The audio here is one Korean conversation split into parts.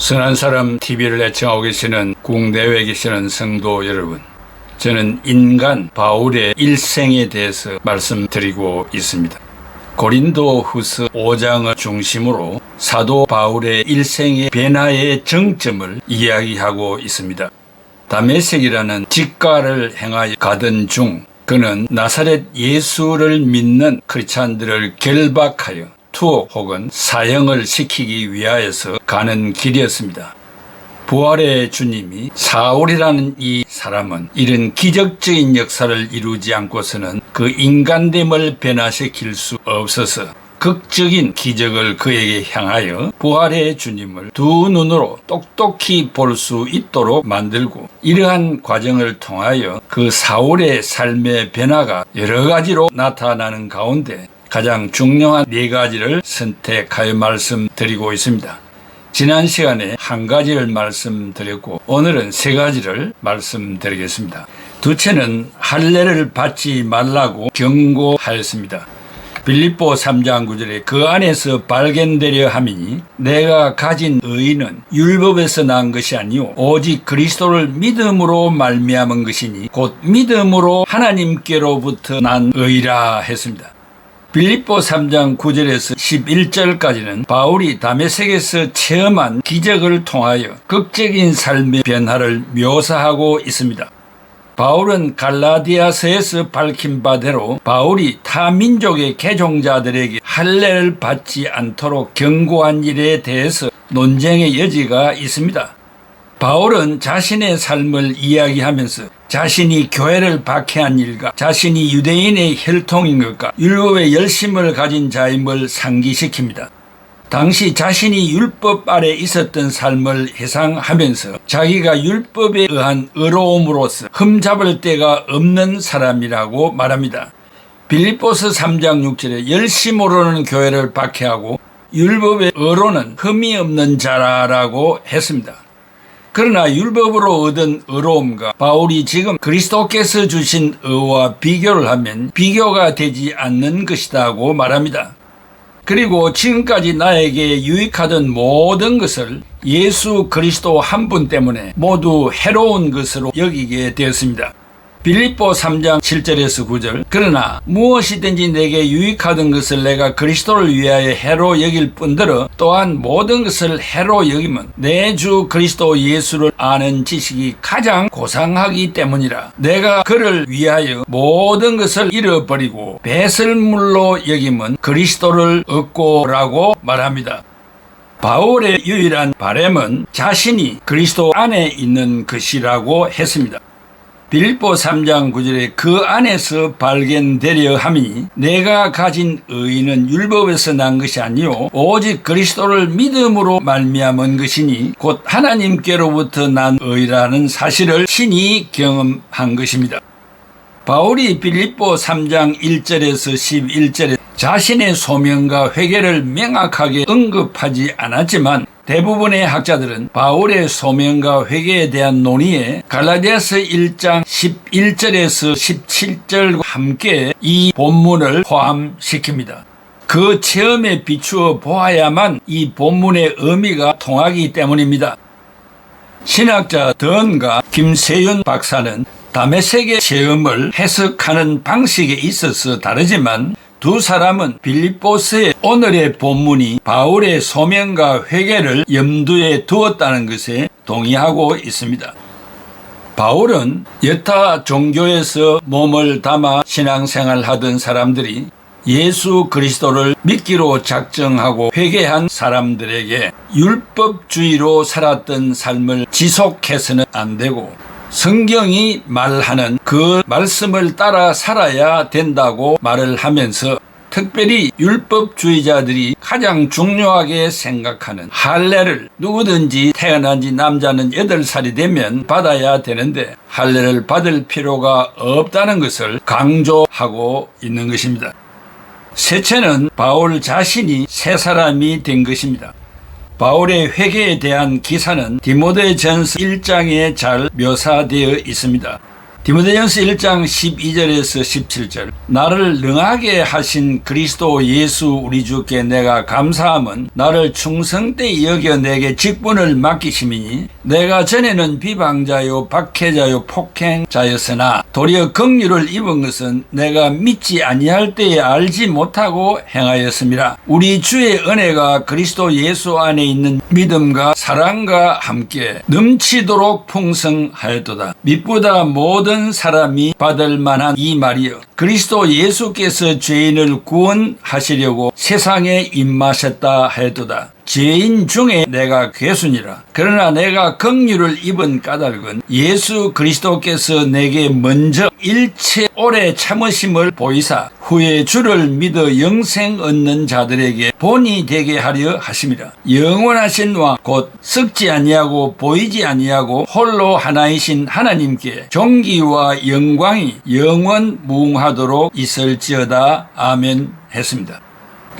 선한 사람 TV를 애청하고 계시는 국내외에 계시는 성도 여러분, 저는 인간 바울의 일생에 대해서 말씀드리고 있습니다. 고린도 후서 5장을 중심으로 사도 바울의 일생의 변화의 정점을 이야기하고 있습니다. 다메섹이라는 직가를 행하여 가던 중 그는 나사렛 예수를 믿는 크리스찬들을 결박하여 투옥 혹은 사형을 시키기 위하여서 가는 길이었습니다. 부활의 주님이 사울이라는 이 사람은 이런 기적적인 역사를 이루지 않고서는 그 인간됨을 변화시킬 수 없어서 극적인 기적을 그에게 향하여 부활의 주님을 두 눈으로 똑똑히 볼 수 있도록 만들고, 이러한 과정을 통하여 그 사울의 삶의 변화가 여러 가지로 나타나는 가운데 가장 중요한 4가지를 선택하여 말씀드리고 있습니다. 지난 시간에 1가지를 말씀드렸고 오늘은 3가지를 말씀드리겠습니다. 두째는 할례를 받지 말라고 경고하였습니다. 빌립보 3장 9절에 그 안에서 발견되려 함이니 내가 가진 의는 율법에서 난 것이 아니요 오직 그리스도를 믿음으로 말미암은 것이니 곧 믿음으로 하나님께로부터 난 의라 했습니다. 빌립보 3장 9절에서 11절까지는 바울이 다메섹에서 체험한 기적을 통하여 극적인 삶의 변화를 묘사하고 있습니다. 바울은 갈라디아서에서 밝힌 바대로 바울이 타 민족의 개종자들에게 할례를 받지 않도록 경고한 일에 대해서 논쟁의 여지가 있습니다. 바울은 자신의 삶을 이야기하면서 자신이 교회를 박해한 일과 자신이 유대인의 혈통인 것과 율법의 열심을 가진 자임을 상기시킵니다. 당시 자신이 율법 아래 있었던 삶을 회상하면서 자기가 율법에 의한 의로움으로서 흠잡을 데가 없는 사람이라고 말합니다. 빌립보서 3장 6절에 열심으로는 교회를 박해하고 율법의 의로는 흠이 없는 자라고 했습니다. 그러나 율법으로 얻은 의로움과 바울이 지금 그리스도께서 주신 의와 비교를 하면 비교가 되지 않는 것이라고 말합니다. 그리고 지금까지 나에게 유익하던 모든 것을 예수 그리스도 한 분 때문에 모두 해로운 것으로 여기게 되었습니다. 빌립보 3장 7절에서 9절 그러나 무엇이든지 내게 유익하던 것을 내가 그리스도를 위하여 해로 여길 뿐더러 또한 모든 것을 해로 여기면 내 주 그리스도 예수를 아는 지식이 가장 고상하기 때문이라. 내가 그를 위하여 모든 것을 잃어버리고 배설물로 여기면 그리스도를 얻고라고 말합니다. 바울의 유일한 바람은 자신이 그리스도 안에 있는 것이라고 했습니다. 빌립보 3장 9절에 그 안에서 발견되려 함이니 내가 가진 의는 율법에서 난 것이 아니요 오직 그리스도를 믿음으로 말미암은 것이니 곧 하나님께로부터 난 의라는 사실을 친히 경험한 것입니다. 바울이 빌립보 3장 1절에서 11절에 자신의 소명과 회개를 명확하게 언급하지 않았지만 대부분의 학자들은 바울의 소명과 회개에 대한 논의에 갈라디아서 1장 11절에서 17절과 함께 이 본문을 포함시킵니다. 그 체험에 비추어 보아야만 이 본문의 의미가 통하기 때문입니다. 신학자 던과 김세윤 박사는 다메섹의 체험을 해석하는 방식에 있어서 다르지만 두 사람은 빌립보서의 오늘의 본문이 바울의 소명과 회개를 염두에 두었다는 것에 동의하고 있습니다. 바울은 여타 종교에서 몸을 담아 신앙생활하던 사람들이 예수 그리스도를 믿기로 작정하고 회개한 사람들에게 율법주의로 살았던 삶을 지속해서는 안 되고 성경이 말하는 그 말씀을 따라 살아야 된다고 말을 하면서 특별히 율법주의자들이 가장 중요하게 생각하는 할례를 누구든지 태어난 지 남자는 8살이 되면 받아야 되는데 할례를 받을 필요가 없다는 것을 강조하고 있는 것입니다. 셋째는 바울 자신이 새 사람이 된 것입니다. 바울의 회개에 대한 기사는 디모데전서 1장에 잘 묘사되어 있습니다. 디모데전서 1장 12절에서 17절 나를 능하게 하신 그리스도 예수 우리 주께 내가 감사함은 나를 충성되이 여겨 내게 직분을 맡기심이니 내가 전에는 비방자요 박해자요 폭행자였으나 도리어 긍휼을 입은 것은 내가 믿지 아니할 때에 알지 못하고 행하였습니다. 우리 주의 은혜가 그리스도 예수 안에 있는 믿음과 사랑과 함께 넘치도록 풍성하였도다. 믿보다 모든 사람이 받을 만한 이 말이여 그리스도 예수께서 죄인을 구원하시려고 세상에 임하셨다 하였도다. 죄인 중에 내가 괴순이라. 그러나 내가 긍휼을 입은 까닭은 예수 그리스도께서 내게 먼저 일체 오래 참으심을 보이사 후에 주를 믿어 영생 얻는 자들에게 본이 되게 하려 하심이라. 영원하신 왕 곧 썩지 아니하고 보이지 아니하고 홀로 하나이신 하나님께 존귀와 영광이 영원 무궁하도록 있을지어다. 아멘 했습니다.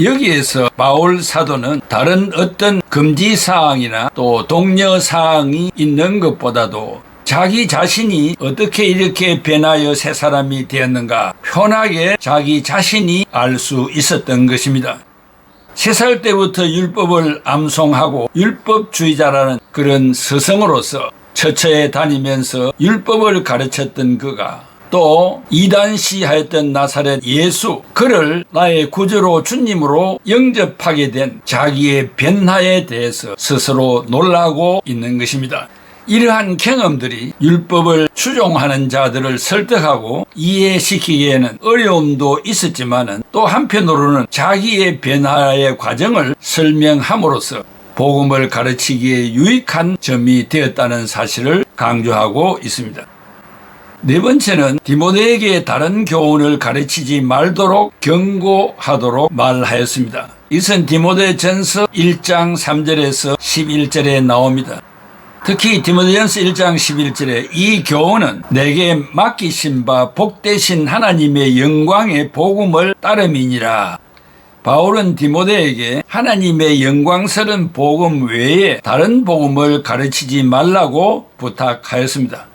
여기에서 바울 사도는 다른 어떤 금지사항이나 또 독려사항이 있는 것보다도 자기 자신이 어떻게 이렇게 변하여 새 사람이 되었는가 편하게 자기 자신이 알 수 있었던 것입니다. 3살 때부터 율법을 암송하고 율법주의자라는 그런 스승으로서 처처에 다니면서 율법을 가르쳤던 그가 또 이단시하였던 나사렛 예수 그를 나의 구주로 주님으로 영접하게 된 자기의 변화에 대해서 스스로 놀라고 있는 것입니다. 이러한 경험들이 율법을 추종하는 자들을 설득하고 이해시키기에는 어려움도 있었지만 또 한편으로는 자기의 변화의 과정을 설명함으로써 복음을 가르치기에 유익한 점이 되었다는 사실을 강조하고 있습니다. 네 번째는 디모데에게 다른 교훈을 가르치지 말도록 경고하도록 말하였습니다. 이것은 디모데전서 1장 3절에서 11절에 나옵니다. 특히 디모데전서 1장 11절에 이 교훈은 내게 맡기신 바 복되신 하나님의 영광의 복음을 따름이니라. 바울은 디모데에게 하나님의 영광스러운 복음 외에 다른 복음을 가르치지 말라고 부탁하였습니다.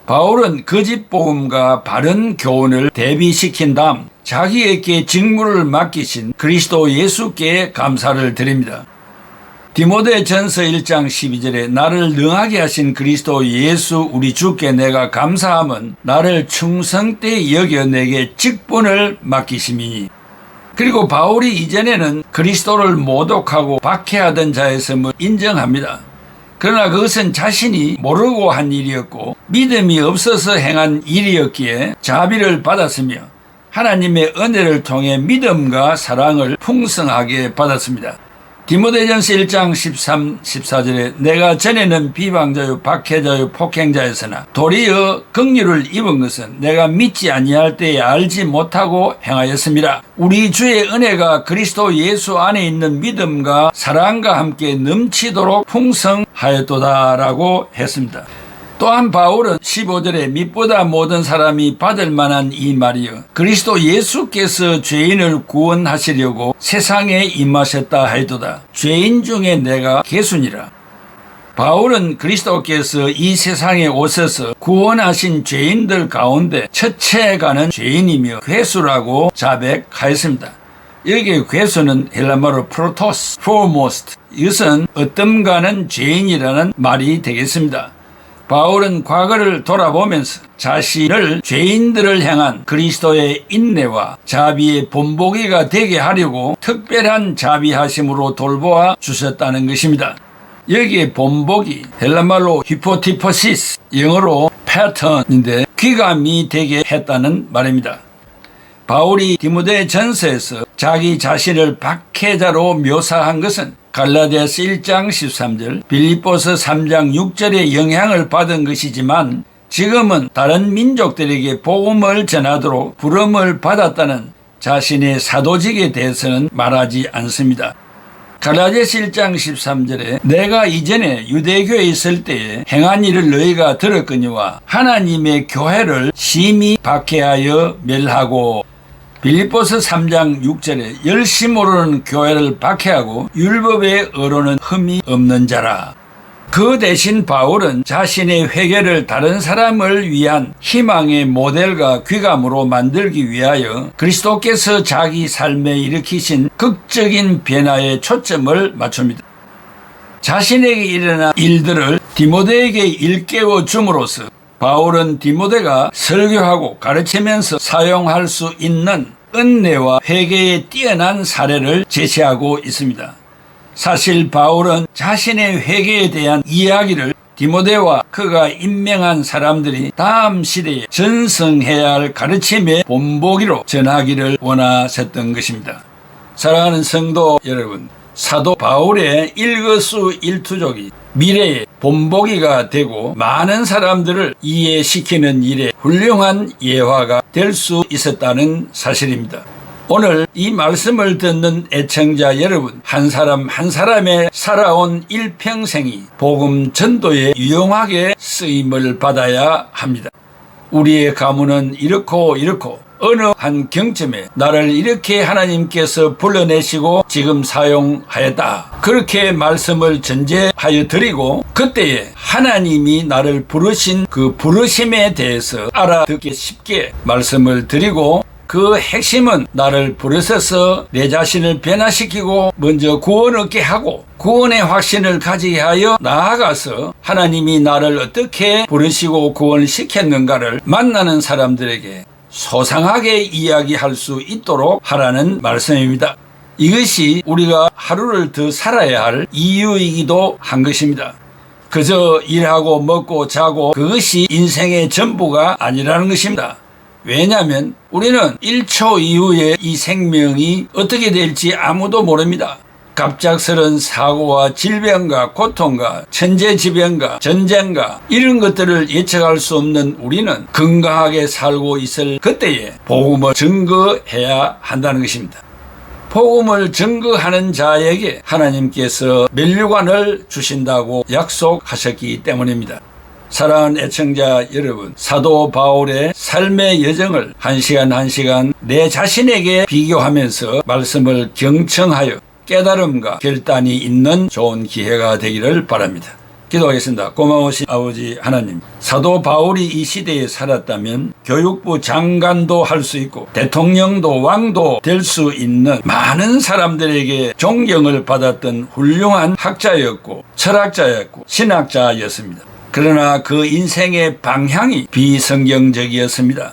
바울은 거짓 복음과 바른 교훈을 대비시킨 다음 자기에게 직무를 맡기신 그리스도 예수께 감사를 드립니다. 디모데전서 1장 12절에 나를 능하게 하신 그리스도 예수 우리 주께 내가 감사함은 나를 충성되이 여겨 내게 직분을 맡기심이니. 그리고 바울이 이전에는 그리스도를 모독하고 박해하던 자였음을 인정합니다. 그러나 그것은 자신이 모르고 한 일이었고 믿음이 없어서 행한 일이었기에 자비를 받았으며 하나님의 은혜를 통해 믿음과 사랑을 풍성하게 받았습니다. 디모데전서 1장 13, 14절에 내가 전에는 비방자요 박해자요 폭행자였으나 도리어 긍휼을 입은 것은 내가 믿지 아니할 때에 알지 못하고 행하였습니다. 우리 주의 은혜가 그리스도 예수 안에 있는 믿음과 사랑과 함께 넘치도록 풍성하였도다라고 했습니다. 또한 바울은 15절에 믿보다 모든 사람이 받을 만한 이 말이여 그리스도 예수께서 죄인을 구원하시려고 세상에 임하셨다 하였도다. 죄인 중에 내가 괴순이라. 바울은 그리스도께서 이 세상에 오셔서 구원하신 죄인들 가운데 첫째에 가는 죄인이며 괴수라고 자백하였습니다. 여기에 괴수는 헬라말로 프로토스, foremost, 이것은 어떤가는 죄인이라는 말이 되겠습니다. 바울은 과거를 돌아보면서 자신을 죄인들을 향한 그리스도의 인내와 자비의 본보기가 되게 하려고 특별한 자비하심으로 돌보아 주셨다는 것입니다. 여기에 본보기, 헬라말로 히포티퍼시스, 영어로 패턴인데 귀감이 되게 했다는 말입니다. 바울이 디모데전서에서 자기 자신을 박해자로 묘사한 것은 갈라디아서 1장 13절, 빌립보서 3장 6절의 영향을 받은 것이지만 지금은 다른 민족들에게 복음을 전하도록 부름을 받았다는 자신의 사도직에 대해서는 말하지 않습니다. 갈라디아서 1장 13절에 내가 이전에 유대교에 있을 때에 행한 일을 너희가 들었거니와 하나님의 교회를 심히 박해하여 멸하고 빌립보서 3장 6절에 열심으로는 교회를 박해하고 율법에 어로는 흠이 없는 자라. 그 대신 바울은 자신의 회개를 다른 사람을 위한 희망의 모델과 귀감으로 만들기 위하여 그리스도께서 자기 삶에 일으키신 극적인 변화에 초점을 맞춥니다. 자신에게 일어난 일들을 디모데에게 일깨워 줌으로써 바울은 디모데가 설교하고 가르치면서 사용할 수 있는 은혜와 회개에 뛰어난 사례를 제시하고 있습니다. 사실 바울은 자신의 회개에 대한 이야기를 디모데와 그가 임명한 사람들이 다음 시대에 전승해야 할 가르침의 본보기로 전하기를 원하셨던 것입니다. 사랑하는 성도 여러분, 사도 바울의 일거수일투족이 미래의 본보기가 되고 많은 사람들을 이해시키는 일에 훌륭한 예화가 될 수 있었다는 사실입니다. 오늘 이 말씀을 듣는 애청자 여러분, 한 사람 한 사람의 살아온 일평생이 복음 전도에 유용하게 쓰임을 받아야 합니다. 우리의 가문은 이렇고 어느 한 경점에 나를 이렇게 하나님께서 불러내시고 지금 사용하였다, 그렇게 말씀을 전제하여 드리고, 그때에 하나님이 나를 부르신 그 부르심에 대해서 알아듣기 쉽게 말씀을 드리고, 그 핵심은 나를 부르셔서 내 자신을 변화시키고 먼저 구원 얻게 하고 구원의 확신을 가지게 하여 나아가서 하나님이 나를 어떻게 부르시고 구원시켰는가를 만나는 사람들에게 소상하게 이야기할 수 있도록 하라는 말씀입니다. 이것이 우리가 하루를 더 살아야 할 이유이기도 한 것입니다. 그저 일하고 먹고 자고 그것이 인생의 전부가 아니라는 것입니다. 왜냐하면 우리는 1초 이후에 이 생명이 어떻게 될지 아무도 모릅니다. 갑작스런 사고와 질병과 고통과 천재지변과 전쟁과 이런 것들을 예측할 수 없는 우리는 건강하게 살고 있을 그때에 복음을 증거해야 한다는 것입니다. 복음을 증거하는 자에게 하나님께서 면류관을 주신다고 약속하셨기 때문입니다. 사랑하는 애청자 여러분, 사도 바울의 삶의 여정을 한 시간 한 시간 내 자신에게 비교하면서 말씀을 경청하여 깨달음과 결단이 있는 좋은 기회가 되기를 바랍니다. 기도하겠습니다. 고마우신 아버지 하나님, 사도 바울이 이 시대에 살았다면 교육부 장관도 할 수 있고 대통령도 왕도 될 수 있는 많은 사람들에게 존경을 받았던 훌륭한 학자였고 철학자였고 신학자였습니다. 그러나 그 인생의 방향이 비성경적이었습니다.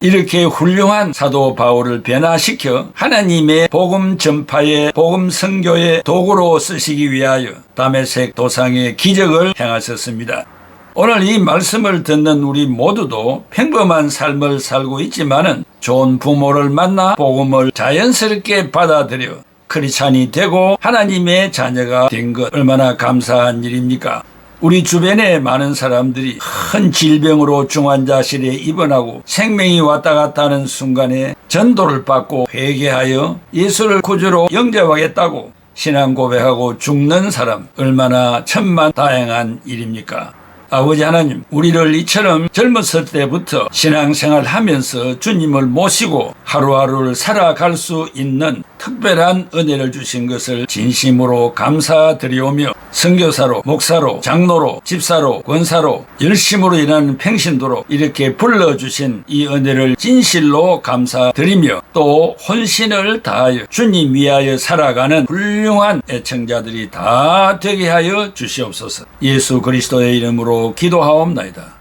이렇게 훌륭한 사도 바울을 변화시켜 하나님의 복음 전파의 복음 선교의 도구로 쓰시기 위하여 다메섹 도상의 기적을 행하셨습니다. 오늘 이 말씀을 듣는 우리 모두도 평범한 삶을 살고 있지만은 좋은 부모를 만나 복음을 자연스럽게 받아들여 크리스찬이 되고 하나님의 자녀가 된 것 얼마나 감사한 일입니까? 우리 주변에 많은 사람들이 큰 질병으로 중환자실에 입원하고 생명이 왔다 갔다 하는 순간에 전도를 받고 회개하여 예수를 구주로 영접하겠다고 신앙 고백하고 죽는 사람, 얼마나 천만다행한 일입니까? 아버지 하나님, 우리를 이처럼 젊었을 때부터 신앙생활 하면서 주님을 모시고 하루하루를 살아갈 수 있는 특별한 은혜를 주신 것을 진심으로 감사드리오며, 선교사로, 목사로, 장로로, 집사로, 권사로 열심으로 일하는 평신도로 이렇게 불러주신 이 은혜를 진실로 감사드리며 또 혼신을 다하여 주님 위하여 살아가는 훌륭한 애청자들이 다 되게 하여 주시옵소서. 예수 그리스도의 이름으로 기도하옵나이다.